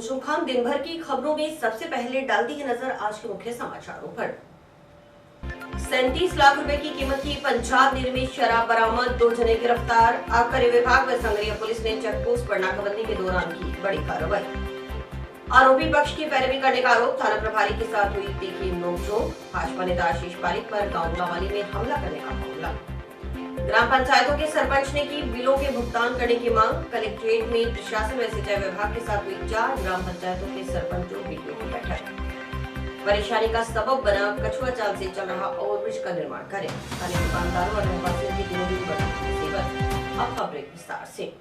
मुंशुम खान दिन भर की खबरों में सबसे पहले डालती है नजर आज के मुख्य समाचारों पर। 37 लाख रुपए की कीमत की पंजाब निर्मित शराब बरामद, 2 जने गिरफ्तार। आबकारी विभाग व संगरिया पुलिस ने चेकपोस्ट पर नाकाबंदी के दौरान की बड़ी कार्रवाई। आरोपी पक्ष की पैरवी करने का आरोप, थाना प्रभारी के साथ हुई तीखी नोकझोंक। भाजपा नेता आशीष पारिक पर गांव गुलावाली में हमला करने का मामला। ग्राम पंचायतों के सरपंच ने की बिलों के भुगतान करने की मांग। कलेक्ट्रेट में प्रशासन व सिंचाई विभाग के साथ हुई 4 ग्राम पंचायतों के सरपंचों वीडियो की बैठक। परेशानी का सबब बना कछुआ चाल से चल रहा ओवरब्रिज का निर्माण कार्य। स्थानीय दुकानदारों और रहवासियों की दिनों दिन बढ़ती मुसीबत। अब खबरें विस्तार से।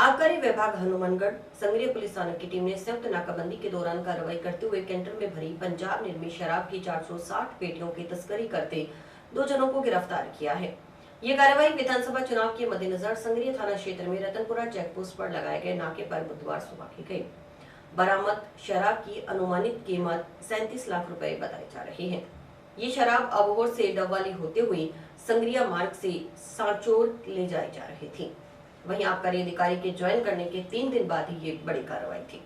आबकारी विभाग हनुमानगढ़ संगरिया पुलिस थाना की टीम ने संयुक्त नाकाबंदी के दौरान कार्रवाई करते हुए कैंटर में भरी पंजाब निर्मित शराब की 460 पेटियों की तस्करी करते 2 जनों को गिरफ्तार किया है। ये कार्रवाई विधानसभा चुनाव के मद्देनजर संगरिया थाना क्षेत्र में रतनपुरा चेकपोस्ट पर लगाए गए नाके पर बुधवार सुबह की गई। बरामद शराब की अनुमानित कीमत 37 लाख रुपए बताई जा रही है। ये शराब अबोहर से डबवाली होते हुए संगरिया मार्ग से सांचौर ले जाई जा रही थी। वहीं आबकारी अधिकारी के ज्वाइन करने के 3 दिन बाद ही ये बड़ी कार्रवाई थी।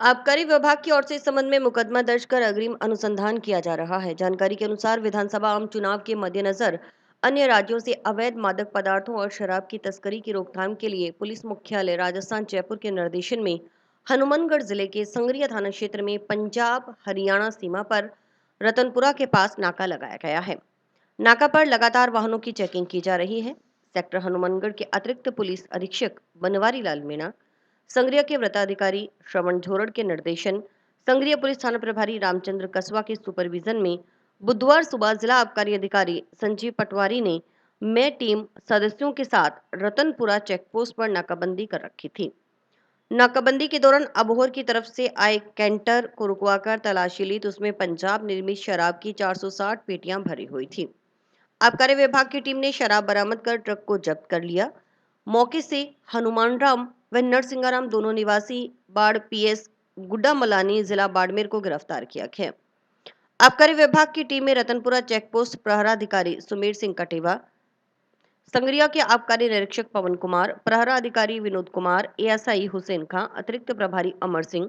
आबकारी विभाग की ओर से इस संबंध में मुकदमा दर्ज कर अग्रिम अनुसंधान किया जा रहा है। जानकारी के अनुसार विधानसभा आम चुनाव के मद्देनजर अन्य राज्यों से अवैध मादक पदार्थों और शराब की तस्करी की रोकथाम के लिए पुलिस मुख्यालय राजस्थान जयपुर के निर्देशन में हनुमानगढ़ जिले के संगरिया थाना क्षेत्र में पंजाब हरियाणा सीमा पर रतनपुरा के पास नाका लगाया गया है। नाका पर लगातार वाहनों की चेकिंग की जा रही है। सेक्टर हनुमानगढ़ के अतिरिक्त पुलिस अधीक्षक बनवारी लाल मीणा, संगरिया के वृत्ताधिकारी श्रवण झोरड़ के निर्देशन, संगरिया पुलिस थाना प्रभारी रामचंद्र कसवा के सुपरविजन में बुधवार सुबह जिला आबकारी अधिकारी संजीव पटवारी ने मैं टीम सदस्यों के साथ रतनपुरा चेकपोस्ट पर नाकाबंदी कर रखी थी। नाकाबंदी के दौरान अबोहर की तरफ से आए कैंटर को रुकवाकर तलाशी ली तो उसमें पंजाब निर्मित शराब की 460 पेटियां भरी हुई थी। आबकारी विभाग की टीम ने शराब बरामद कर ट्रक को जब्त कर लिया। मौके से हनुमान राम व नरसिंगाराम दोनों निवासी बाढ़ पीएस गुड्डा मलानी जिला बाड़मेर को गिरफ्तार किया गया। आबकारी विभाग की टीम में रतनपुरा चेकपोस्ट प्रहराधिकारी सुमेर सिंह कटेवा, संगरिया के आबकारी निरीक्षक पवन कुमार, प्रहरा अधिकारी विनोद कुमार, एएसआई हुसैन खां, अतिरिक्त प्रभारी अमर सिंह,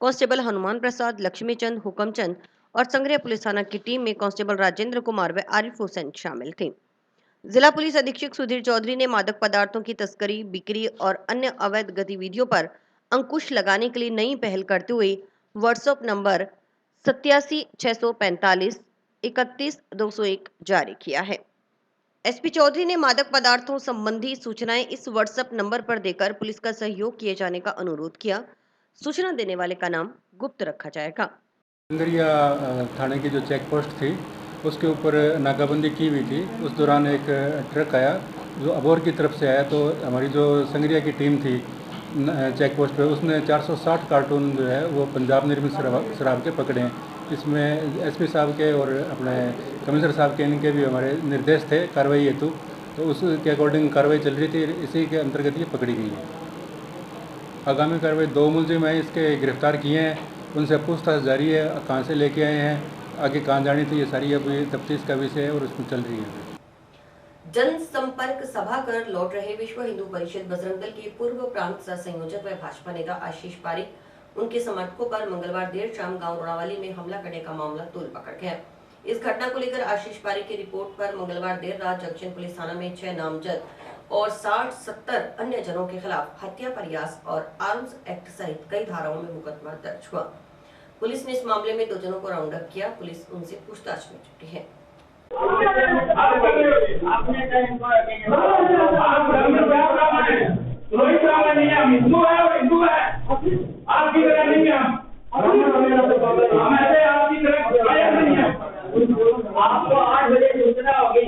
कांस्टेबल हनुमान प्रसाद, लक्ष्मीचंद, हुकमचंद और संगरिया पुलिस थाना की टीम में कांस्टेबल राजेंद्र कुमार व आरिफ हुसैन शामिल थे। जिला पुलिस अधीक्षक सुधीर चौधरी ने मादक पदार्थों की तस्करी, बिक्री और अन्य अवैध गतिविधियों पर अंकुश लगाने के लिए नई पहल करते हुए व्हाट्सएप नंबर 87 645 31 201 जारी किया है। एसपी चौधरी ने मादक पदार्थों संबंधी सूचनाएं इस व्हाट्सएप नंबर पर देकर पुलिस का सहयोग किए जाने का अनुरोध किया। सूचना देने वाले का नाम गुप्त रखा जाएगा। संगरिया थाने की जो चेक पोस्ट थी उसके ऊपर नाकाबंदी की हुई थी। उस दौरान एक ट्रक आया जो अबोहर की तरफ से आया, तो हमारी जो संगरिया की टीम थी चेक पोस्ट पे उसने 460 कार्टून जो है वो पंजाब निर्मित शराब के पकड़े हैं। इसमें एसपी साहब के और अपने कमिश्नर साहब के इनके भी हमारे निर्देश थे कार्रवाई हेतु, तो उसके अकॉर्डिंग कार्रवाई चल रही थी। इसी के अंतर्गत ये पकड़ी गई है। आगामी कार्रवाई 2 मुलजिम हैं इसके गिरफ्तार किए हैं, उनसे पूछताछ जारी है, कहाँ से लेके आए हैं, आगे कहाँ जानी थी, ये सारी अभी तफ्तीश का विषय है और उसमें चल रही है। जनसंपर्क सभा कर लौट रहे विश्व हिंदू परिषद बजरंग दल के पूर्व प्रांत सह संयोजक व भाजपा नेता आशीष पारिक उनके समर्थकों पर मंगलवार देर शाम गांव रोड़ावाली में हमला करने का मामला तूल पकड़ गया। इस घटना को लेकर आशीष पारिक की रिपोर्ट पर मंगलवार देर रात जंक्शन पुलिस थाना में 6 नामजद और 60-70 अन्य जनों के खिलाफ हत्या, प्रयास और आर्म्स एक्ट सहित कई धाराओं में मुकदमा दर्ज हुआ। पुलिस ने इस मामले में 2 जनों को राउंड अप किया। पुलिस उनसे पूछताछ में जुटी है। आपको 8 बजे सूचना होगी।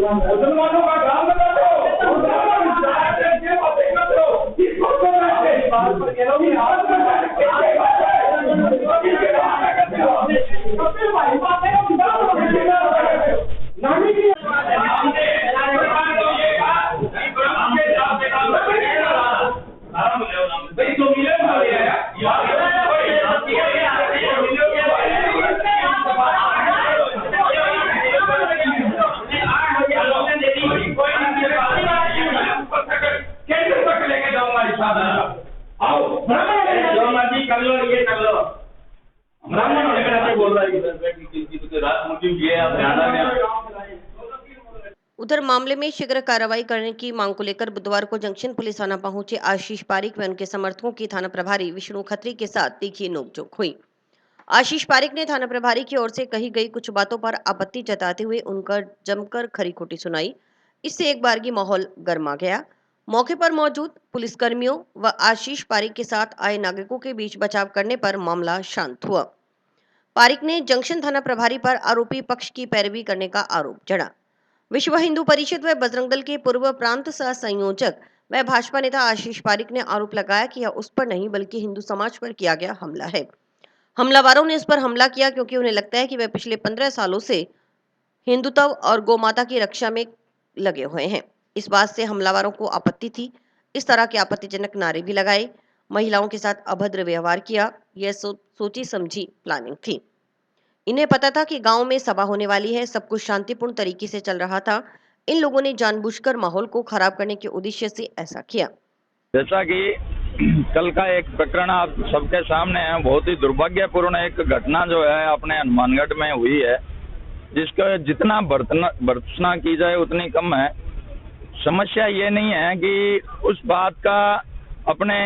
मुसलमानों का काम उधर मामले में शीघ्र कार्रवाई करने की मांग को लेकर बुधवार को जंक्शन पुलिस थाना पहुंचे आशीष पारिक व उनके समर्थकों की थाना प्रभारी विष्णु खत्री के साथ तीखी नोकझोंक हुई। आशीष पारिक ने थाना प्रभारी की ओर से कही गई कुछ बातों पर आपत्ति जताते हुए उनका जमकर खरी खोटी सुनाई। इससे एक बारगी माहौल गर्मा गया। मौके पर मौजूद पुलिसकर्मियों व आशीष पारिक के साथ आए नागरिकों के बीच बचाव करने पर मामला शांत हुआ। पारिक ने जंक्शन थाना प्रभारी पर आरोपी पक्ष की पैरवी करने का आरोप जड़ा। विश्व हिंदू परिषद व बजरंग दल के पूर्व प्रांत सह संयोजक व भाजपा नेता आशीष पारिक ने आरोप लगाया कि यह उस पर नहीं बल्कि हिंदू समाज पर किया गया हमला है। हमलावरों ने इस पर हमला किया क्योंकि उन्हें लगता है कि वे पिछले 15 सालों से हिंदुत्व और गौमाता की रक्षा में लगे हुए हैं। इस बात से हमलावरों को आपत्ति थी। इस तरह के आपत्तिजनक नारे भी लगाए, महिलाओं के साथ अभद्र व्यवहार किया। यह सोची समझी प्लानिंग थी। इन्हें पता था कि गांव में सभा होने वाली है, सब कुछ शांतिपूर्ण तरीके से चल रहा था। इन लोगों ने जानबूझकर माहौल को खराब करने के उद्देश्य से ऐसा किया। जैसा कि कल का एक प्रकरण आप सबके सामने है, बहुत ही दुर्भाग्यपूर्ण एक घटना जो है अपने हनुमानगढ़ में हुई है, जिसका जितना भर्त्सना की जाए उतनी कम है। समस्या ये नहीं है कि उस बात का अपने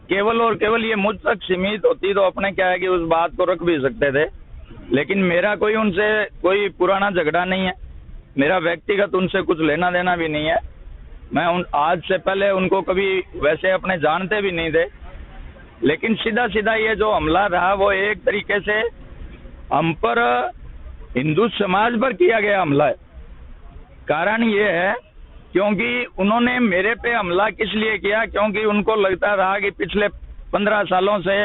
केवल और केवल ये मुझ तक सीमित होती तो अपने क्या है कि उस बात को रख भी सकते थे, लेकिन मेरा कोई उनसे कोई पुराना झगड़ा नहीं है, मेरा व्यक्तिगत उनसे कुछ लेना देना भी नहीं है। मैं आज से पहले उनको कभी वैसे अपने जानते भी नहीं थे, लेकिन सीधा सीधा ये जो हमला रहा वो एक तरीके से हम पर, हिंदू समाज पर किया गया हमला है। कारण ये है क्योंकि उन्होंने मेरे पे हमला किस लिए किया, क्योंकि उनको लगता रहा कि पिछले 15 सालों से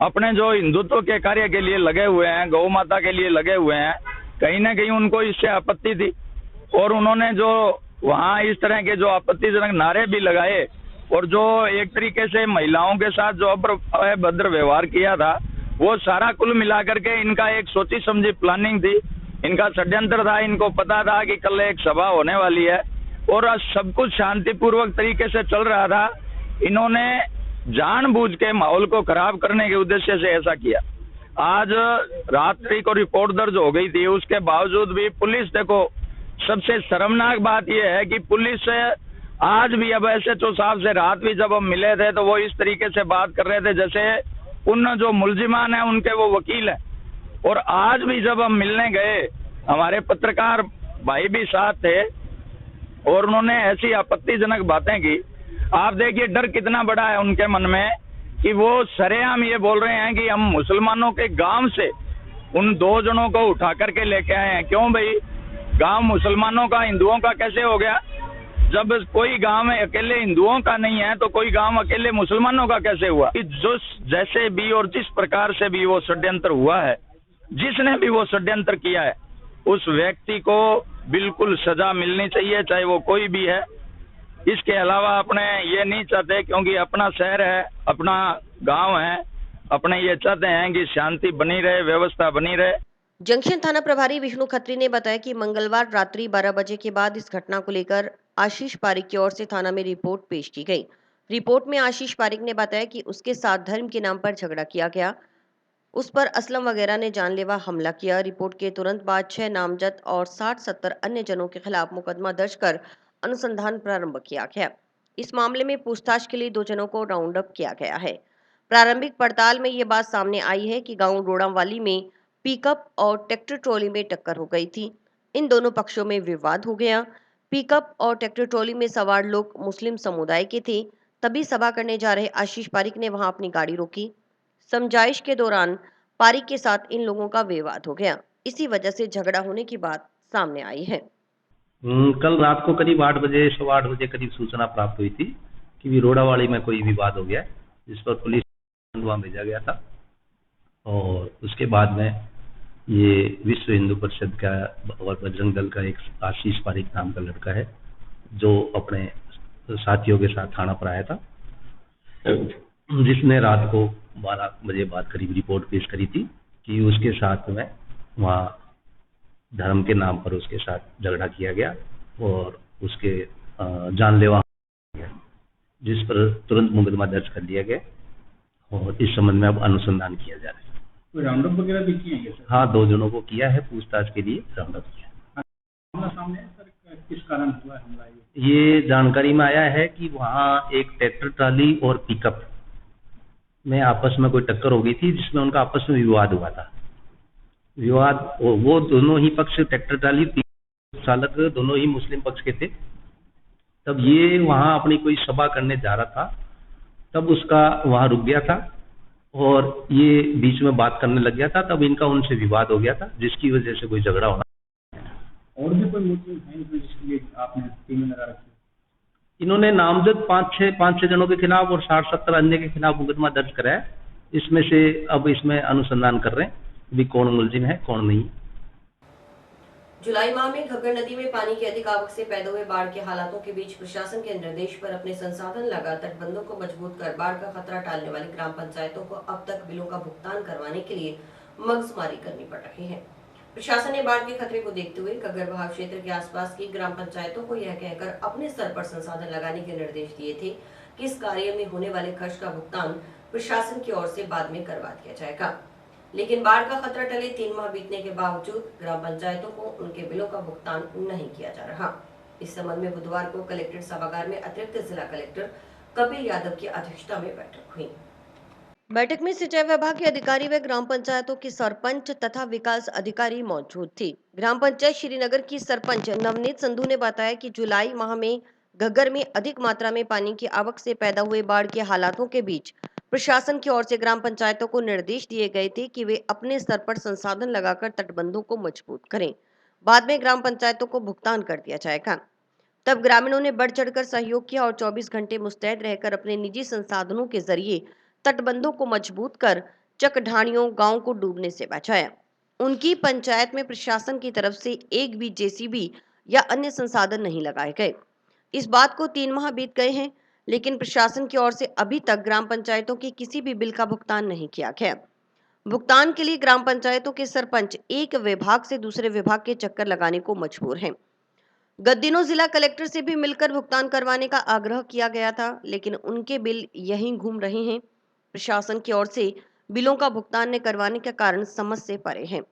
अपने जो हिंदुत्व के कार्य के लिए लगे हुए हैं, गौ माता के लिए लगे हुए हैं, कहीं ना कहीं उनको इससे आपत्ति थी और उन्होंने जो वहाँ इस तरह के जो आपत्तिजनक नारे भी लगाए और जो एक तरीके से महिलाओं के साथ जो अभद्र व्यवहार किया था, वो सारा कुल मिलाकर के इनका एक सोची समझी प्लानिंग थी, इनका षड्यंत्र था। इनको पता था कि कल एक सभा होने वाली है और सब कुछ शांतिपूर्वक तरीके से चल रहा था। इन्होंने जानबूझ के माहौल को खराब करने के उद्देश्य से ऐसा किया। आज रात्रि को रिपोर्ट दर्ज हो गई थी, उसके बावजूद भी पुलिस, देखो सबसे शर्मनाक बात यह है कि पुलिस आज भी, अब SHO साहब से रात भी जब हम मिले थे तो वो इस तरीके से बात कर रहे थे जैसे उन जो मुलजिमान है उनके वो वकील है। और आज भी जब हम मिलने गए, हमारे पत्रकार भाई भी साथ थे और उन्होंने ऐसी आपत्तिजनक बातें की। आप देखिए डर कितना बड़ा है उनके मन में कि वो सरेआम ये बोल रहे हैं कि हम मुसलमानों के गांव से उन 2 जनों को उठा करके लेके आए हैं। क्यों भाई, गांव मुसलमानों का हिंदुओं का कैसे हो गया? जब कोई गांव में अकेले हिंदुओं का नहीं है तो कोई गांव अकेले मुसलमानों का कैसे हुआ? जो जैसे भी और जिस प्रकार से भी वो षड्यंत्र हुआ है, जिसने भी वो षड्यंत्र किया है, उस व्यक्ति को बिल्कुल सजा मिलनी चाहिए, चाहे वो कोई भी है। इसके अलावा अपने ये नहीं चाहते, क्योंकि अपना शहर है, अपना गांव है, अपने ये चाहते हैं कि शांति बनी रहे, व्यवस्था बनी रहे। जंक्शन थाना प्रभारी विष्णु खत्री ने बताया कि मंगलवार रात्रि 12 बजे के बाद इस घटना को लेकर आशीष पारिक की ओर से थाना में रिपोर्ट पेश की गई। रिपोर्ट में आशीष पारिक ने बताया कि उसके साथ धर्म के नाम पर झगड़ा किया गया, उस पर असलम वगैरह ने जानलेवा हमला किया। रिपोर्ट के तुरंत बाद 6 नामजद और 60-70 अन्य जनों के खिलाफ मुकदमा दर्ज कर अनुसंधान प्रारंभ किया गया। इस मामले में पूछताछ के लिए 2 जनों को राउंड अप किया गया है। प्रारंभिक पड़ताल में ये बात सामने आई है कि गांव रोड़ावाली में पिकअप और ट्रैक्टर ट्रॉली में टक्कर हो गई थी। इन दोनों पक्षों में विवाद हो गया। पिकअप और ट्रैक्टर ट्रॉली में सवार लोग मुस्लिम समुदाय के थे। तभी सभा करने जा रहे आशीष पारिक ने वहां अपनी गाड़ी रोकी। समझाइश के दौरान पारिक के साथ इन लोगों का विवाद हो गया। इसी वजह से झगड़ा होने की बात सामने आई है। कल रात को करीब 8 बजे, 8:15 बजे करीब सूचना प्राप्त हुई थी कि रोड़ावाली में कोई विवाद हो गया, जिस पर पुलिस वहाँ भेजा गया था। और उसके बाद में ये विश्व हिंदू परिषद का और बजरंग दल का एक आशीष पारिक नाम का लड़का है, जो अपने साथियों के साथ थाना पर आया था, जिसने रात को 12 बजे बाद करीब रिपोर्ट पेश करी थी कि उसके साथ में वहाँ धर्म के नाम पर उसके साथ झगड़ा किया गया और उसके जानलेवा गया, जिस पर तुरंत मुकदमा दर्ज कर लिया गया और इस संबंध में अब अनुसंधान किया जा रहा है। कोई राउंड अप वगैरह भी किए हैं सर? हाँ, 2 जनों को किया है, पूछताछ के लिए राउंड अप किया। मामला सामने है सर, किस कारण हुआ है हमला? ये जानकारी में आया है कि वहाँ एक ट्रैक्टर ट्राली और पिकअप में आपस में कोई टक्कर हो गई थी, जिसमें उनका आपस में विवाद हुआ था। विवाद वो दोनों ही पक्ष, ट्रैक्टर ट्राली पिकअप चालक दोनों ही मुस्लिम पक्ष के थे। तब ये वहाँ अपनी कोई सभा करने जा रहा था, तब उसका वहाँ रुक गया था और ये बीच में बात करने लग गया था। तब इनका उनसे विवाद हो गया था, जिसकी वजह से कोई झगड़ा होना। और भी कोई मुस्लिम है इसमें जिसके लिए आपने टीमें लगा रखी? इन्होंने नामजद 5-6 जनों के खिलाफ और 60-70 अन्य के खिलाफ मुकदमा दर्ज कराया है। इसमें से अब इसमें अनुसंधान कर रहे हैं भी कौन मुलजिम है कौन नहीं। जुलाई माह में घग्गर नदी में पानी की अधिक आवक से पैदा हुए बाढ़ के हालातों के बीच प्रशासन के निर्देश पर अपने संसाधन लगा तटबंधों को मजबूत कर बाढ़ का खतरा टालने वाली ग्राम पंचायतों को अब तक बिलों का भुगतान करवाने के लिए मगजमारी करनी पड़ रही है। प्रशासन ने बाढ़ के खतरे को देखते हुए घग्गर बहाव क्षेत्र के आसपास की ग्राम पंचायतों को यह कहकर अपने स्तर पर संसाधन लगाने के निर्देश दिए थे कि इस कार्य में होने वाले खर्च का भुगतान प्रशासन की ओर से बाद में करवा दिया जाएगा। लेकिन बाढ़ का खतरा टले 3 माह बीतने के बावजूद ग्राम पंचायतों को उनके बिलों का भुगतान नहीं किया जा रहा। इस संबंध में बुधवार को कलेक्ट्रेट सभागार में अतिरिक्त जिला कलेक्टर कपिल यादव की अध्यक्षता में बैठक हुई। बैठक में सिंचाई विभाग के अधिकारी व ग्राम पंचायतों के सरपंच तथा विकास अधिकारी मौजूद थे। ग्राम पंचायत श्रीनगर की सरपंच नवनीत संधू ने बताया कि जुलाई माह में घग्गर में अधिक मात्रा में पानी की आवक से पैदा हुए बाढ़ के हालातों के बीच प्रशासन की ओर से ग्राम पंचायतों को निर्देश दिए गए थे कि वे अपने स्तर पर संसाधन लगाकर तटबंधों को मजबूत करें। बाद में ग्राम पंचायतों को भुगतान कर दिया जाएगा। तब ग्रामीणों ने बढ़ चढ़कर सहयोग किया और 24 घंटे मुस्तैद रहकर अपने निजी संसाधनों के जरिए तटबंधों को मजबूत कर चकढाणियों गांव को डूबने से बचाया। उनकी पंचायत में प्रशासन की तरफ से एक भी जेसीबी या अन्य संसाधन नहीं लगाए गए। इस बात को 3 माह बीत गए हैं, लेकिन प्रशासन की ओर से अभी तक ग्राम पंचायतों के किसी भी बिल का भुगतान नहीं किया गया। भुगतान के लिए ग्राम पंचायतों के सरपंच एक विभाग से दूसरे विभाग के चक्कर लगाने को मजबूर हैं। गत दिनों जिला कलेक्टर से भी मिलकर भुगतान करवाने का आग्रह किया गया था, लेकिन उनके बिल यहीं घूम रहे हैं। प्रशासन की ओर से बिलों का भुगतान न करवाने के कारण समझ से परे हैं।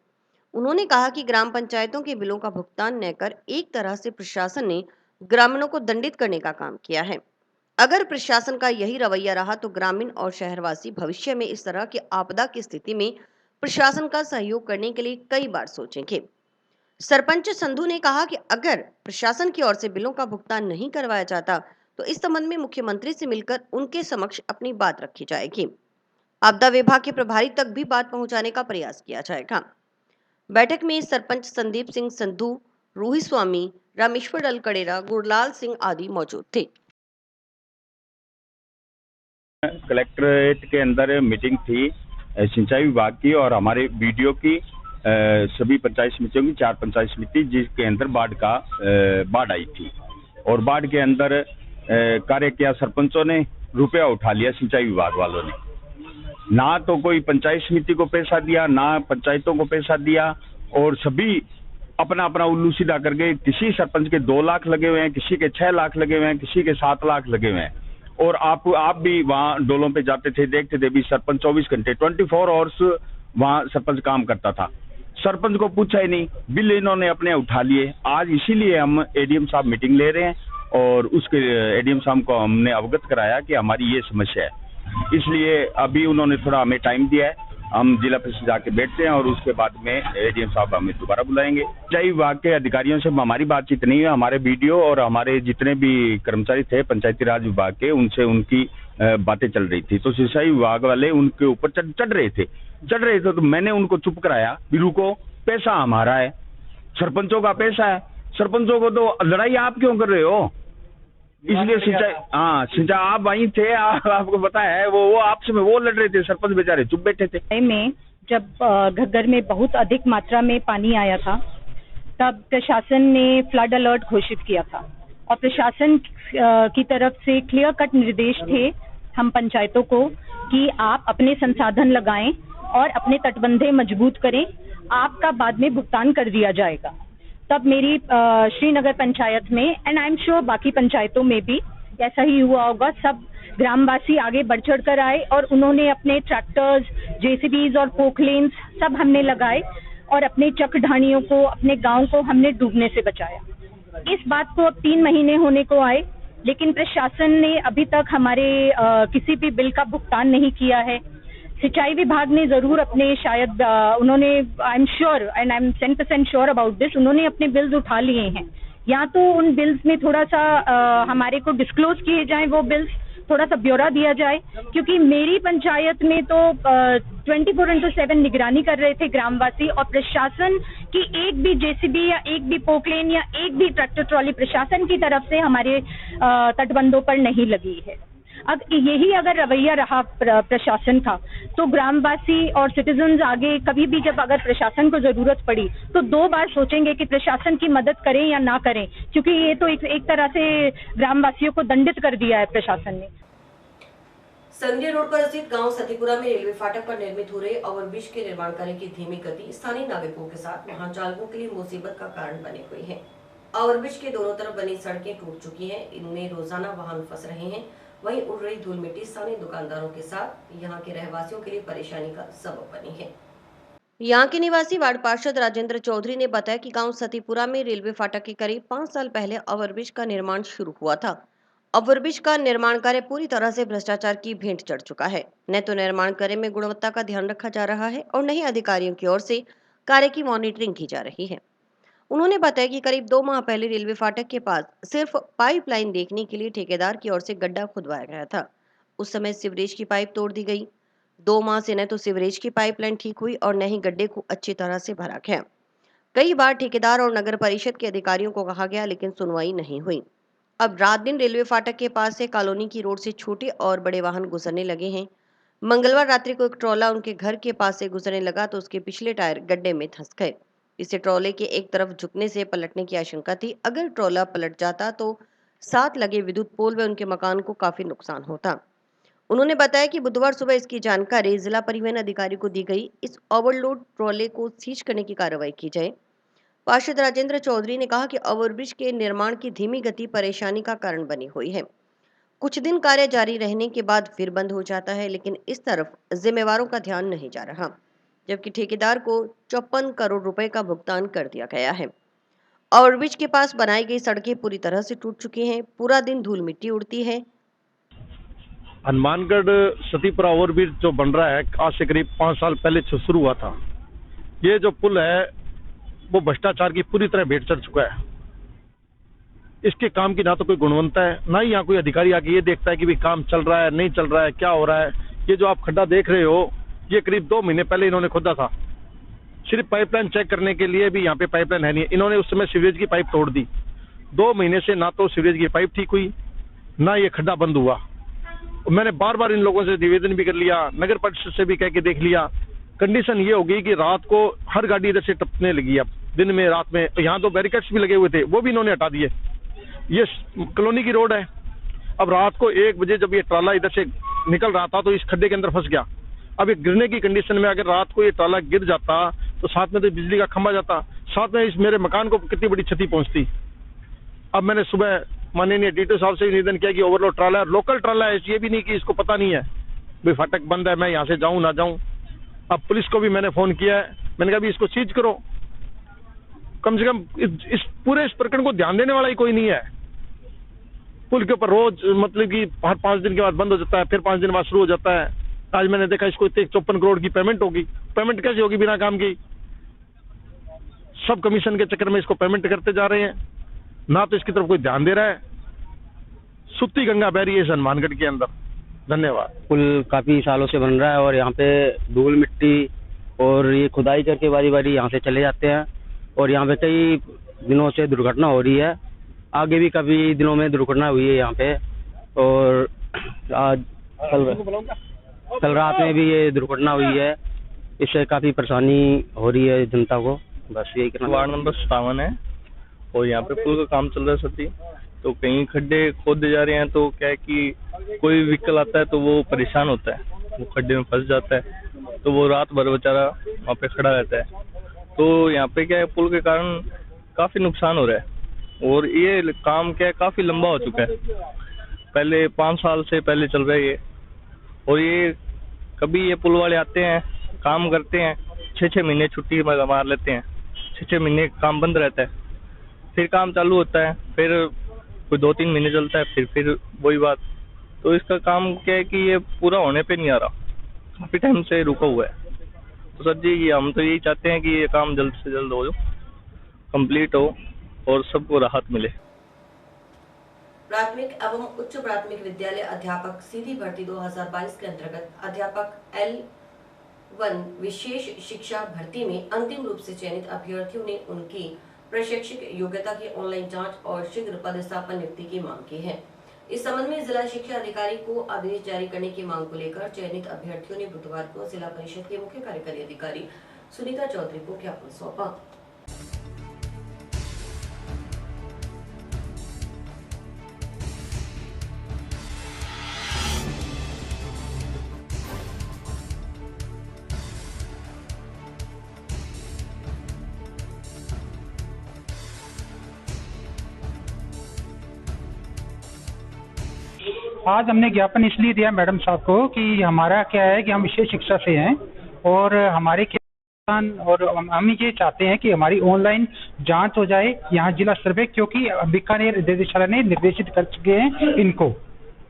उन्होंने कहा कि ग्राम पंचायतों के बिलों का भुगतान न कर एक तरह से प्रशासन ने ग्रामीणों को दंडित करने का काम किया है। अगर प्रशासन का यही रवैया रहा तो ग्रामीण और शहरवासी भविष्य में इस तरह की आपदा की स्थिति में प्रशासन का सहयोग करने के लिए कई बार सोचेंगे। सरपंच संधू ने कहा कि अगर प्रशासन की ओर से बिलों का भुगतान नहीं करवाया जाता तो इस संबंध में मुख्यमंत्री से मिलकर उनके समक्ष अपनी बात रखी जाएगी। आपदा विभाग के प्रभारी तक भी बात पहुंचाने का प्रयास किया जाएगा। बैठक में सरपंच संदीप सिंह संधू, रूही स्वामी, रामेश्वर डलकड़ेरा, गुरलाल सिंह आदि मौजूद थे। कलेक्ट्रेट के अंदर मीटिंग थी सिंचाई विभाग की और हमारे बीडीओ की, सभी पंचायत समितियों की, 4 पंचायत समिति जिसके अंदर बाढ़ आई थी और बाढ़ के अंदर कार्य किया। सरपंचों ने रुपया उठा लिया, सिंचाई विभाग वालों ने ना तो कोई पंचायत समिति को पैसा दिया ना पंचायतों को पैसा दिया और सभी अपना अपना उल्लू सीधा कर गए। किसी सरपंच के 2 लाख लगे हुए हैं, किसी के 6 लाख लगे हुए हैं, किसी के 7 लाख लगे हुए हैं। और आप भी वहाँ डोलों पे जाते थे, देखते थे भी सरपंच 24 घंटे 24 आवर्स वहाँ सरपंच काम करता था। सरपंच को पूछा ही नहीं, बिल इन्होंने अपने उठा लिए। आज इसीलिए हम एडीएम साहब मीटिंग ले रहे हैं और उसके एडीएम साहब को हमने अवगत कराया कि हमारी ये समस्या है। इसलिए अभी उन्होंने थोड़ा हमें टाइम दिया है, हम जिला परिषद जाके बैठते हैं और उसके बाद में एडीएम साहब हमें दोबारा बुलाएंगे। सिंचाई विभाग के अधिकारियों से हमारी बातचीत नहीं है, हमारे बीडीओ और हमारे जितने भी कर्मचारी थे पंचायती राज विभाग के, उनसे उनकी बातें चल रही थी। तो सिंचाई विभाग वाले उनके ऊपर चढ़ रहे थे तो मैंने उनको चुप कराया, रुको, पैसा हमारा है, सरपंचों का पैसा है, सरपंचों को तो लड़ाई आप क्यों कर रहे हो? इसलिए सिंचाई, हाँ सिंचाई आप वहीं थे, आपको पता है वो आपस में वो लड़ रहे थे, सरपंच बेचारे चुप बैठे थे। में जब घग्गर में बहुत अधिक मात्रा में पानी आया था तब प्रशासन ने फ्लड अलर्ट घोषित किया था और प्रशासन की तरफ से क्लियर कट निर्देश थे हम पंचायतों को कि आप अपने संसाधन लगाएं और अपने तटबंधे मजबूत करें, आपका बाद में भुगतान कर दिया जाएगा। तब मेरी श्रीनगर पंचायत में एंड आई एम श्योर बाकी पंचायतों में भी ऐसा ही हुआ होगा, सब ग्रामवासी आगे बढ़ चढ़ कर आए और उन्होंने अपने ट्रैक्टर्स, जेसीबीज और पोकलेन्स सब हमने लगाए और अपने चक ढाणियों को, अपने गांव को हमने डूबने से बचाया। इस बात को अब 3 महीने होने को आए, लेकिन प्रशासन ने अभी तक हमारे किसी भी बिल का भुगतान नहीं किया है। सिंचाई विभाग ने जरूर अपने शायद उन्होंने, I am sure and I am 100% sure about this, उन्होंने अपने बिल्स उठा लिए हैं। या तो उन बिल्स में थोड़ा सा हमारे को डिस्क्लोज किए जाएं वो बिल्स, थोड़ा सा ब्यौरा दिया जाए, क्योंकि मेरी पंचायत में तो 24/7 निगरानी कर रहे थे ग्रामवासी और प्रशासन की एक भी जेसीबी या एक भी पोकलेन या एक भी ट्रैक्टर ट्रॉली प्रशासन की तरफ से हमारे तटबंधों पर नहीं लगी है। अब यही अगर रवैया रहा प्रशासन का तो ग्रामवासी और सिटीजन्स आगे कभी भी जब अगर प्रशासन को जरूरत पड़ी तो 2 बार सोचेंगे कि प्रशासन की मदद करें या ना करें, क्योंकि ये तो एक तरह से ग्रामवासियों को दंडित कर दिया है प्रशासन ने। संगरिया रोड पर स्थित गांव सतीपुरा में रेलवे फाटक पर निर्मित हो रहे ओवरब्रिज के निर्माण कार्य की धीमी गति स्थानीय नागरिकों के साथ वाहन चालकों के लिए मुसीबत का कारण बनी हुई है। ओवरब्रिज के दोनों तरफ बनी सड़कें टूट चुकी हैं, इनमें रोजाना वाहन फंस रहे हैं। वहीं उड़ रही धूल मिट्टी स्थानीय दुकानदारों के साथ यहां के रहवासियों के लिए परेशानी का सबब बनी है। यहां के निवासी वार्ड पार्षद राजेंद्र चौधरी ने बताया कि गांव सतीपुरा में रेलवे फाटक के करीब 5 साल पहले ओवरब्रिज का निर्माण शुरू हुआ था। ओवरब्रिज का निर्माण कार्य पूरी तरह से भ्रष्टाचार की भेंट चढ़ चुका है। न तो निर्माण कार्य में गुणवत्ता का ध्यान रखा जा रहा है और न ही अधिकारियों की ओर से कार्य की मॉनिटरिंग की जा रही है। उन्होंने बताया कि करीब 2 माह पहले रेलवे फाटक के पास सिर्फ पाइपलाइन देखने के लिए ठेकेदार की ओर से गड्ढा खुदवाया गया था। उस समय सीवरेज की पाइप तोड़ दी गई। 2 माह से न तो सीवरेज की पाइपलाइन ठीक हुई और न ही गड्ढे को अच्छी तरह से भरा गया। कई बार ठेकेदार और नगर परिषद के अधिकारियों को कहा गया, लेकिन सुनवाई नहीं हुई। अब रात दिन रेलवे फाटक के पास से कॉलोनी की रोड से छोटे और बड़े वाहन गुजरने लगे हैं। मंगलवार रात्रि को एक ट्रॉला उनके घर के पास से गुजरने लगा तो उसके पिछले टायर गड्ढे में धंस गए। इससे ट्रॉले के एक तरफ झुकने से पलटने की आशंका थी। अगर ट्रॉला पलट जाता तो साथ लगे विद्युत पोल व उनके मकान को काफी नुकसान होता। उन्होंने बताया कि बुधवार सुबह इसकी जानकारी जिला परिवहन अधिकारी को दी गई। इस ओवरलोड ट्रॉले को सीज करने की कार्रवाई की जाए। पार्षद राजेंद्र चौधरी ने कहा कि ओवरब्रिज के निर्माण की धीमी गति परेशानी का कारण बनी हुई है। कुछ दिन कार्य जारी रहने के बाद फिर बंद हो जाता है, लेकिन इस तरफ जिम्मेवारों का ध्यान नहीं जा रहा, जबकि ठेकेदार को 54 करोड़ रुपए का भुगतान कर दिया गया है। ओवरब्रिज के पास बनाई गई सड़कें पूरी तरह से टूट चुकी हैं। पूरा दिन धूल मिट्टी उड़ती है। हनुमानगढ़ सतीपुरा ओवरब्रिज जो बन रहा है आज से करीब 5 साल पहले शुरू हुआ था। ये जो पुल है वो भ्रष्टाचार की पूरी तरह भेंट चढ़ चुका है। इसके काम की ना तो कोई गुणवत्ता है, ना ही यहाँ कोई अधिकारी आके ये देखता है कि भी काम चल रहा है नहीं चल रहा है, क्या हो रहा है। ये जो आप खड्डा देख रहे हो ये करीब 2 महीने पहले इन्होंने खोदा था। सिर्फ पाइपलाइन चेक करने के लिए भी यहाँ पे पाइपलाइन है नहीं। इन्होंने उस समय सीवरेज की पाइप तोड़ दी। 2 महीने से ना तो सीवरेज की पाइप ठीक हुई, ना ये खड्डा बंद हुआ। मैंने बार बार इन लोगों से निवेदन भी कर लिया, नगर परिषद से भी कह के देख लिया। कंडीशन ये हो गई कि रात को हर गाड़ी इधर से टपने लगी। अब दिन में रात में यहाँ तो बैरिकेड्स भी लगे हुए थे, वो भी इन्होंने हटा दिए। ये कॉलोनी की रोड है। अब रात को 1 बजे जब ये ट्राला इधर से निकल रहा था तो इस खड्डे के अंदर फंस गया। अब ये गिरने की कंडीशन में अगर रात को ये ट्राला गिर जाता तो साथ में तो बिजली का खंभा जाता, साथ में इस मेरे मकान को कितनी बड़ी क्षति पहुंचती। अब मैंने सुबह माननीय डीटीओ साहब से निवेदन किया कि ओवरलोड ट्राला है, लोकल ट्राला है, ये भी नहीं कि इसको पता नहीं है भाई फाटक बंद है, मैं यहाँ से जाऊँ ना जाऊँ। अब पुलिस को भी मैंने फोन किया है, मैंने कहा भी इसको सीज करो। कम से कम इस पूरे प्रकरण को ध्यान देने वाला ही कोई नहीं है। पुल के ऊपर रोज मतलब कि हर 5 दिन के बाद बंद हो जाता है, फिर 5 दिन बाद शुरू हो जाता है। आज मैंने देखा इसको 54 करोड़ की पेमेंट होगी। पेमेंट कैसे होगी बिना काम की? सब कमीशन के चक्कर में इसको पेमेंट करते जा रहे हैं, ना तो इसकी तरफ कोई ध्यान दे रहा है। सुत्ती गंगा बह रही है हनुमानगढ़ के अंदर। धन्यवाद। पुल काफी सालों से बन रहा है और यहाँ पे धूल मिट्टी और ये खुदाई करके बारी बारी यहाँ से चले जाते हैं और यहाँ पे कई दिनों से दुर्घटना हो रही है। आगे भी कभी दिनों में दुर्घटना हुई है यहाँ पे, और आज कल रात में भी ये दुर्घटना हुई है। इससे काफ़ी परेशानी हो रही है जनता को। बस यही कहना। वार्ड नंबर 57 है और यहाँ पे पुल का काम चल रहा है सती, तो कहीं खड्डे खोदे जा रहे हैं, तो क्या है कि कोई व्हीकल आता है तो वो परेशान होता है, वो खड्डे में फंस जाता है, तो वो रात भर बेचारा वहाँ पे खड़ा रहता है। तो यहाँ पे क्या है, पुल के कारण काफ़ी नुकसान हो रहा है और ये काम क्या है काफ़ी लंबा हो चुका है, पहले 5 साल से पहले चल रहा है ये। और ये कभी ये पुल वाले आते हैं, काम करते हैं, 6-6 महीने छुट्टी मार लेते हैं, 6-6 महीने काम बंद रहता है, फिर काम चालू होता है, फिर कोई 2-3 महीने चलता है, फिर वही बात। तो इसका काम क्या है कि ये पूरा होने पे नहीं आ रहा, काफ़ी टाइम से रुका हुआ है। तो सर जी ये हम तो यही चाहते हैं कि ये काम जल्द से जल्द हो, कंप्लीट हो और सबको राहत मिले। प्राथमिक एवं उच्च प्राथमिक विद्यालय अध्यापक सीधी भर्ती 2022 के अंतर्गत अध्यापक L1 विशेष शिक्षा भर्ती में अंतिम रूप से चयनित अभ्यर्थियों ने उनकी प्रशैक्षिक योग्यता की ऑनलाइन जांच और शीघ्र पदस्थापन नियुक्ति की मांग की है। इस संबंध में जिला शिक्षा अधिकारी को आदेश जारी करने की मांग को लेकर चयनित अभ्यर्थियों ने बुधवार को जिला परिषद के मुख्य कार्यकारी अधिकारी सुनीता चौधरी को ज्ञापन सौंपा। आज हमने ज्ञापन इसलिए दिया मैडम साहब को कि हमारा क्या है कि हम विशेष शिक्षा से हैं और हमारे और हम ये चाहते हैं कि हमारी ऑनलाइन जांच हो जाए यहाँ जिला सर्वे, क्योंकि बीकानेर निदेशालय ने निर्देशित कर चुके हैं इनको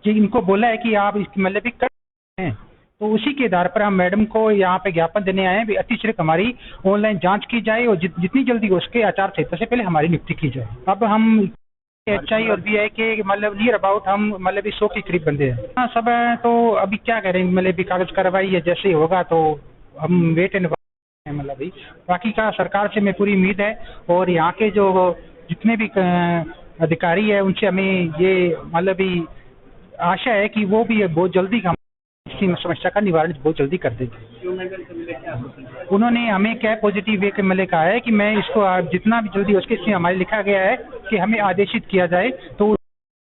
कि इनको बोला है कि आप मतलब भी कर हैं। तो उसी के आधार पर हम मैडम को यहाँ पे ज्ञापन देने आए हैं अतिशीघ्र हमारी ऑनलाइन जांच की जाए और जितनी जल्दी हो सके आचार संहिता से पहले हमारी नियुक्ति की जाए। अब हम HI और BI के मतलब नियर अबाउट हम मतलब 100 के करीब बंदे हैं। हाँ सब है, तो अभी क्या करें, मतलब कागज कार्रवाई है, जैसे होगा तो हम वेट एंड मतलब बाकी का सरकार से हमें पूरी उम्मीद है और यहाँ के जो जितने भी अधिकारी है उनसे हमें ये मतलब आशा है कि वो भी बहुत जल्दी हम इस समस्या का निवारण बहुत जल्दी कर देंगे। उन्होंने हमें क्या पॉजिटिव वे के मतलब कहा है कि मैं इसको जितना भी जल्दी उसके इसमें हमारे लिखा गया है कि हमें आदेशित किया जाए, तो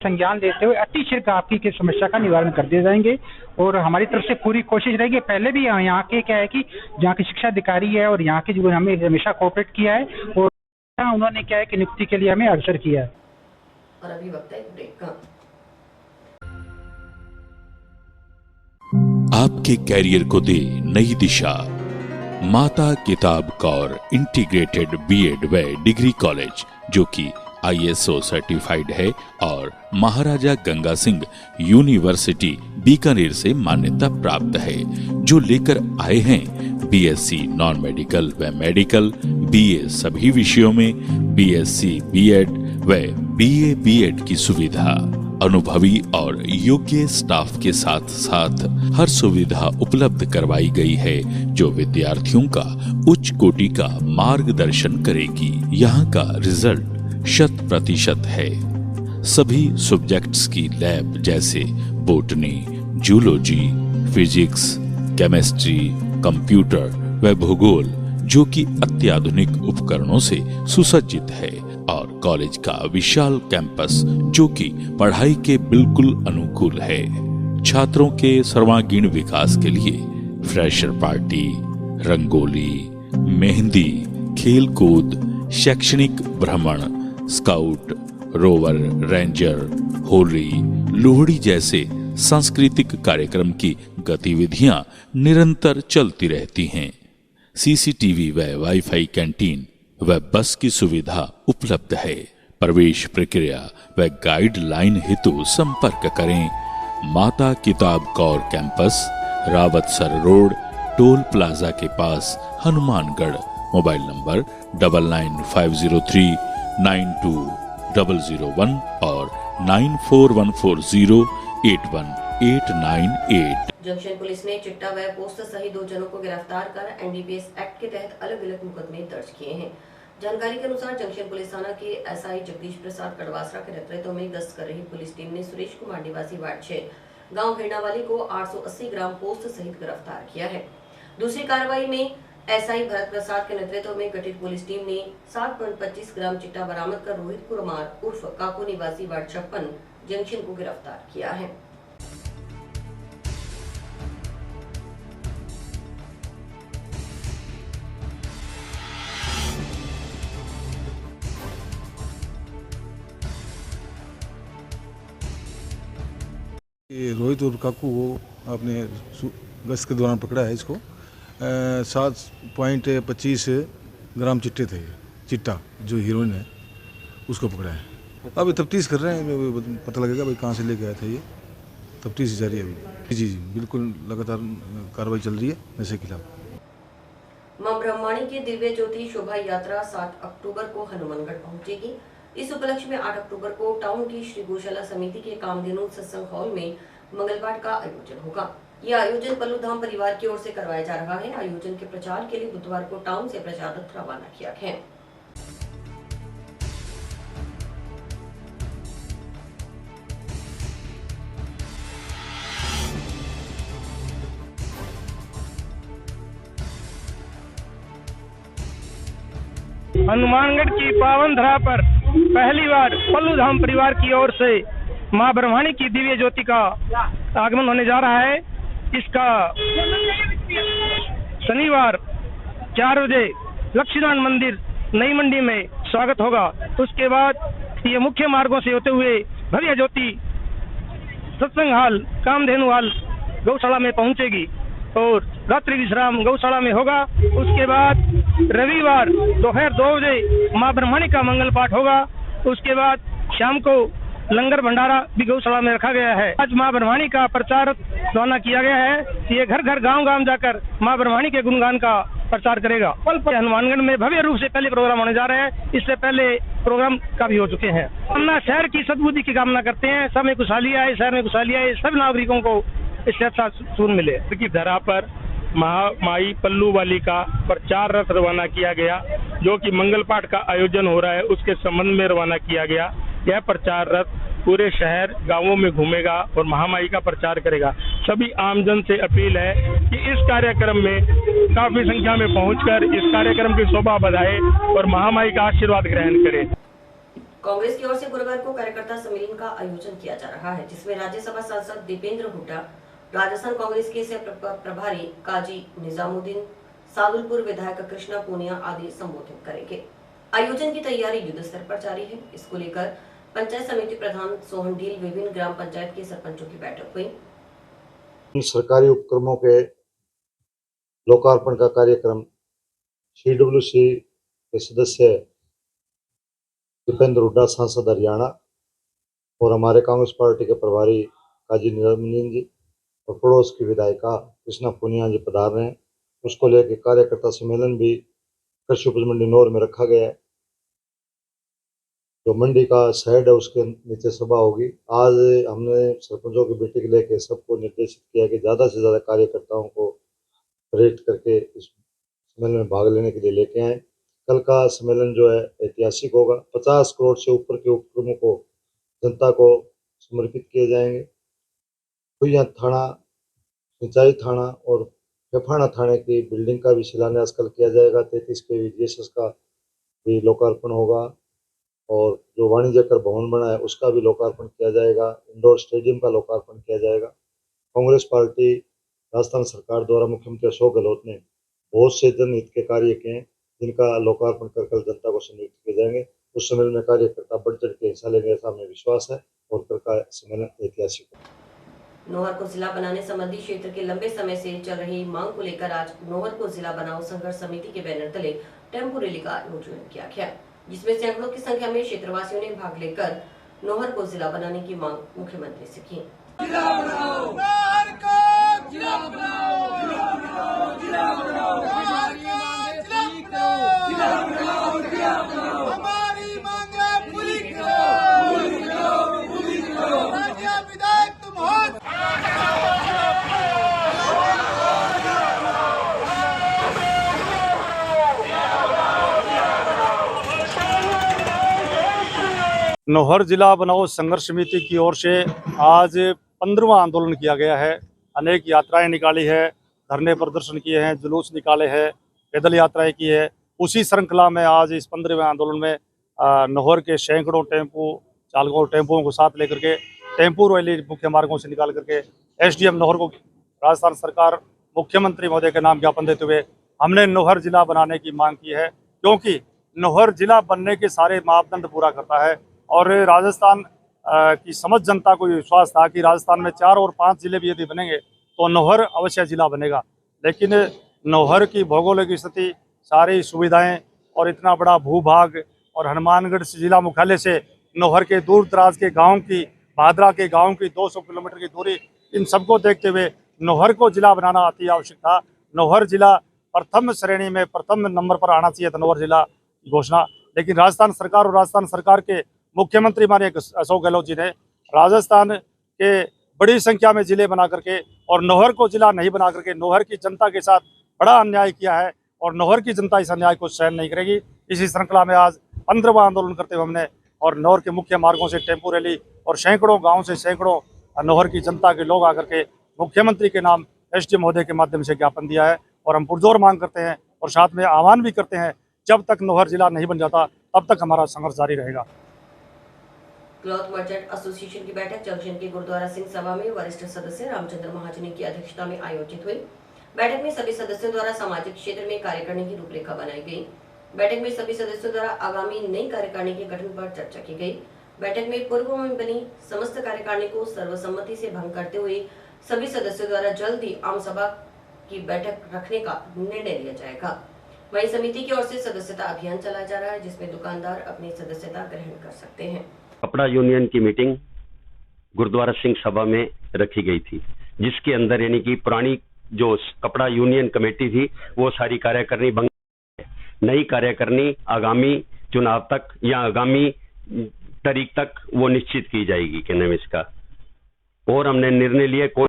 संज्ञान लेते हुए अतिशीघ्र आपकी की समस्या का निवारण कर दिए जाएंगे और हमारी तरफ से पूरी कोशिश रहेगी। पहले भी यहाँ के क्या है कि जहाँ के शिक्षा अधिकारी है और यहाँ के जो हमें हमेशा कोऑपरेट किया है और उन्होंने क्या है कि नियुक्ति के लिए हमें अग्रसर किया है। और अभी वक्त है ब्रेक का। आपके कैरियर को दे नई दिशा। माता किताब कौर इंटीग्रेटेड B.Ed व डिग्री कॉलेज, जो कि ISO सर्टिफाइड है और महाराजा गंगा सिंह यूनिवर्सिटी बीकानेर से मान्यता प्राप्त है, जो लेकर आए हैं BSc नॉन मेडिकल व मेडिकल, BA सभी विषयों में, BSc B.Ed व BA B.Ed की सुविधा। अनुभवी और योग्य स्टाफ के साथ साथ हर सुविधा उपलब्ध करवाई गई है जो विद्यार्थियों का उच्च कोटि का मार्गदर्शन करेगी। यहाँ का रिजल्ट 100% है। सभी सब्जेक्ट्स की लैब जैसे botany, zoology, physics, chemistry, computer व भूगोल, जो कि अत्याधुनिक उपकरणों से सुसज्जित है, और कॉलेज का विशाल कैंपस जो कि पढ़ाई के बिल्कुल अनुकूल है। छात्रों के सर्वांगीण विकास के लिए फ्रेशर पार्टी, रंगोली, मेहंदी, खेल कूद, शैक्षणिक भ्रमण, scout, rover, ranger, Holi, Lohri जैसे सांस्कृतिक कार्यक्रम की गतिविधियां निरंतर चलती रहती हैं। CCTV व वाईफाई कैंटीन व बस की सुविधा उपलब्ध है। प्रवेश प्रक्रिया व गाइडलाइन हेतु संपर्क करें माता किताब Kaur campus, Rawatsar road, toll plaza के पास, हनुमानगढ़। मोबाइल नंबर 9950392001 और 9414081898। जंक्शन पुलिस ने चिट्टा व पोस्टर सहित 2 जनों को गिरफ्तार कर NDPS एक्ट के तहत अलग अलग मुकदमे दर्ज किए हैं, जानकारी के अनुसार जंक्शन पुलिस थाना के एसआई जगदीश प्रसाद कड़वासरा के नेतृत्व में गश्त कर रही पुलिस टीम ने सुरेश कुमार निवासी वार्ड 6 गांव घेरनावाली को 880 ग्राम पोस्ट सहित गिरफ्तार किया है। दूसरी कार्रवाई में एसआई भरत प्रसाद के नेतृत्व में गठित पुलिस टीम ने 7.25 ग्राम चिट्टा बरामद कर रोहित कुमार उर्फ काको निवासी वार्ड 56 जंक्शन को गिरफ्तार किया है। रोहित और काकू वो अपने गश्त के दौरान पकड़ा है इसको। 7.25 ग्राम चिट्टे थे, चिट्टा जो हीरोइन है उसको पकड़ा है। अभी तफ्तीश कर रहे हैं, पता लगेगा भाई कहाँ से लेके आया था। ये तफ्तीश जारी है अभी। जी बिल्कुल लगातार कार्रवाई चल रही है नशे के खिलाफ। मां ब्रह्माणी की दिव्य ज्योति शोभा यात्रा 7 अक्टूबर को हनुमानगढ़ पहुंचेगी। इस उपलक्ष्य में 8 अक्टूबर को टाउन की श्री गौशाला समिति के कामधेनु सत्संग हॉल में मंगलपाठ का आयोजन होगा। यह आयोजन पल्लू धाम परिवार की ओर से करवाया जा रहा है। आयोजन के प्रचार के लिए बुधवार को टाउन से प्रचार रथ रवाना किया गया है। हनुमानगढ़ की पावन धरा पर पहली बार पल्लू धाम परिवार की ओर से मां ब्रह्माणी की दिव्य ज्योति का आगमन होने जा रहा है। इसका शनिवार 4 बजे लक्ष्मीनारायण मंदिर नई मंडी में स्वागत होगा। उसके बाद ये मुख्य मार्गों से होते हुए भव्य ज्योति सत्संग हॉल कामधेनु हॉल गौशाला में पहुंचेगी और रात्रि विश्राम गौशाला में होगा। उसके बाद रविवार दोपहर 2 बजे मां ब्रह्माणी का मंगल पाठ होगा। उसके बाद शाम को लंगर भंडारा भी गौशाला में रखा गया है। आज मां ब्रह्माणी का प्रचार रवाना किया गया है। ये घर घर गांव गांव जाकर मां ब्रह्माणी के गुणगान का प्रचार करेगा। हनुमानगढ़ में भव्य रूप से पहले प्रोग्राम होने जा रहे हैं। इससे पहले प्रोग्राम काफी हो चुके हैं। अपना शहर की सद्बुद्धि की कामना करते हैं। सब में खुशहाली आए, शहर में खुशहाली आए, सब नागरिकों को इससे अच्छा सुकून मिले। की धरा पर महामाई पल्लू वाली का प्रचार रथ रवाना किया गया, जो कि मंगल पाठ का आयोजन हो रहा है उसके संबंध में रवाना किया गया। यह प्रचार रथ पूरे शहर गांवों में घूमेगा और महामाई का प्रचार करेगा। सभी आमजन से अपील है कि इस कार्यक्रम में काफी संख्या में पहुंचकर इस कार्यक्रम की शोभा बढ़ाए और महामाई का आशीर्वाद ग्रहण करें। कांग्रेस की ओर से गुरुवार को कार्यकर्ता सम्मेलन का आयोजन किया जा रहा है, जिसमें राज्यसभा सांसद दीपेंद्र हुड्डा, राजस्थान कांग्रेस के प्रभारी काजी निजामुद्दीन, सादुलपुर विधायक कृष्णा पूनिया आदि संबोधित करेंगे। आयोजन की तैयारी युद्ध स्तर पर जारी है। इसको लेकर पंचायत समिति प्रधान सोहन ढील, विभिन्न ग्राम पंचायत के सरपंचों की बैठक हुई। सरकारी उपक्रमों के लोकार्पण का कार्यक्रम CWC के सदस्य दीपेंद्र हुड्डा सांसद हरियाणा और हमारे कांग्रेस पार्टी के प्रभारी काजी निजामुद्दीन जी और पड़ोस की विधायिका कृष्णा पूनिया जी पधार रहे हैं। उसको लेकर कार्यकर्ता सम्मेलन भी कृषि उपज मंडी नौर में रखा गया है। जो मंडी का शेड है उसके नीचे सभा होगी। आज हमने सरपंचों की मीटिंग लेके सबको निर्देशित किया कि ज़्यादा से ज़्यादा कार्यकर्ताओं को प्रेरित करके इस सम्मेलन में भाग लेने के लिए लेके आए। कल का सम्मेलन जो है ऐतिहासिक होगा। 50 करोड़ से ऊपर के उपक्रमों को जनता को समर्पित किए जाएंगे। खुइयां थाना, सिंचाई थाना और फेफाना थाने की बिल्डिंग का भी शिलान्यास कल किया जाएगा। 33 के VGSS का भी लोकार्पण होगा और जो वाणिज्य कर भवन बना है उसका भी लोकार्पण किया जाएगा। इंडोर स्टेडियम का लोकार्पण किया जाएगा। कांग्रेस पार्टी राजस्थान सरकार द्वारा मुख्यमंत्री अशोक गहलोत ने बहुत से जनहित के कार्य किए हैं, जिनका लोकार्पण कर कल जनता को संयुक्त किए जाएंगे। उस सम्मेलन में कार्यकर्ता बढ़ चढ़ के हिस्सा लेंगे, ऐसा हमें विश्वास है और कल का सम्मेलन ऐतिहासिक है। नौहर को जिला बनाने संबंधी क्षेत्र के लंबे समय से चल रही मांग को लेकर आज नौहर को जिला बनाओ संघर्ष समिति के बैनर तले टेम्पो रैली का आयोजन किया गया, जिसमें सैकड़ों की संख्या में क्षेत्रवासियों ने भाग लेकर नौहर को जिला बनाने की मांग मुख्यमंत्री से की। नौहर जिला बनाओ संघर्ष समिति की ओर से आज 15वां आंदोलन किया गया है। अनेक यात्राएं निकाली है, धरने प्रदर्शन किए हैं, जुलूस निकाले हैं, पैदल यात्राएं की है। उसी श्रृंखला में आज इस 15वें आंदोलन में नौहर के सैकड़ों टेम्पो चालकों टेम्पों को साथ लेकर के टेम्पो रैली मुख्य मार्गों से निकाल करके एसडीएम नौहर को राजस्थान सरकार मुख्यमंत्री महोदय के नाम ज्ञापन देते हुए हमने नौहर जिला बनाने की मांग की है, क्योंकि नौहर जिला बनने के सारे मापदंड पूरा करता है। और राजस्थान की समझ जनता को विश्वास था कि राजस्थान में 4 और 5 जिले भी यदि बनेंगे तो नौहर अवश्य जिला बनेगा। लेकिन नौहर की भौगोलिक स्थिति, सारी सुविधाएं और इतना बड़ा भूभाग और हनुमानगढ़ जिला मुख्यालय से नौहर के दूर दराज के गाँव की, भादरा के गाँव की 200 किलोमीटर की दूरी, इन सबको देखते हुए नौहर को जिला बनाना अति आवश्यक था। नौहर जिला प्रथम श्रेणी में प्रथम नंबर पर आना चाहिए था, नौहर जिला की घोषणा। लेकिन राजस्थान सरकार और राजस्थान सरकार के मुख्यमंत्री माननीय अशोक गहलोत जी ने राजस्थान के बड़ी संख्या में जिले बना करके और नौहर को जिला नहीं बना करके नौहर की जनता के साथ बड़ा अन्याय किया है और नौहर की जनता इस अन्याय को सहन नहीं करेगी। इसी श्रृंखला में आज 15वां आंदोलन करते हुए हमने और नौहर के मुख्य मार्गों से टेम्पो रैली और सैकड़ों गाँव से सैकड़ों नौहर की जनता के लोग आकर के मुख्यमंत्री के नाम एसडीएम महोदय के माध्यम से ज्ञापन दिया है। और हम पुरजोर मांग करते हैं और साथ में आह्वान भी करते हैं, जब तक नौहर जिला नहीं बन जाता तब तक हमारा संघर्ष जारी रहेगा। क्लॉथ मर्चेंट एसोसिएशन की बैठक जंक्शन के गुरुद्वारा सिंह सभा में वरिष्ठ सदस्य रामचंद्र महाजनी की अध्यक्षता में आयोजित हुई। बैठक में सभी सदस्यों द्वारा सामाजिक क्षेत्र में कार्य करने की रूपरेखा बनाई गई। बैठक में सभी सदस्यों द्वारा आगामी नई कार्यकारिणी के गठन पर चर्चा की गई। बैठक में पूर्व में बनी समस्त कार्यकारिणी को सर्वसम्मति से भंग करते हुए सभी सदस्यों द्वारा जल्द ही आम सभा की बैठक रखने का निर्णय लिया जाएगा। वहीं समिति की ओर से सदस्यता अभियान चलाया जा रहा है, जिसमें दुकानदार अपनी सदस्यता ग्रहण कर सकते हैं। कपड़ा यूनियन की मीटिंग गुरुद्वारा सिंह सभा में रखी गई थी, जिसके अंदर यानी कि पुरानी जो कपड़ा यूनियन कमेटी थी वो सारी कार्यकारिणी भंग, नई कार्यकारिणी आगामी चुनाव तक या आगामी तारीख तक वो निश्चित की जाएगी कहने में इसका। और हमने निर्णय लिया कोई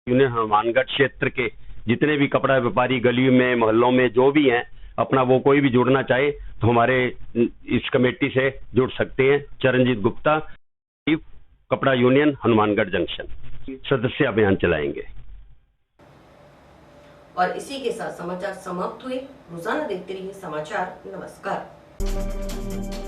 यूनियन हनुमानगढ़ क्षेत्र के जितने भी कपड़ा व्यापारी गलियों में मोहल्लों में जो भी हैं अपना वो कोई भी जुड़ना चाहे तो हमारे इस कमेटी से जुड़ सकते हैं। चरणजीत गुप्ता, कपड़ा यूनियन हनुमानगढ़ जंक्शन, सदस्य अभियान चलाएंगे। और इसी के साथ समाचार समाप्त हुए। रोजाना देखते रहिए समाचार। नमस्कार।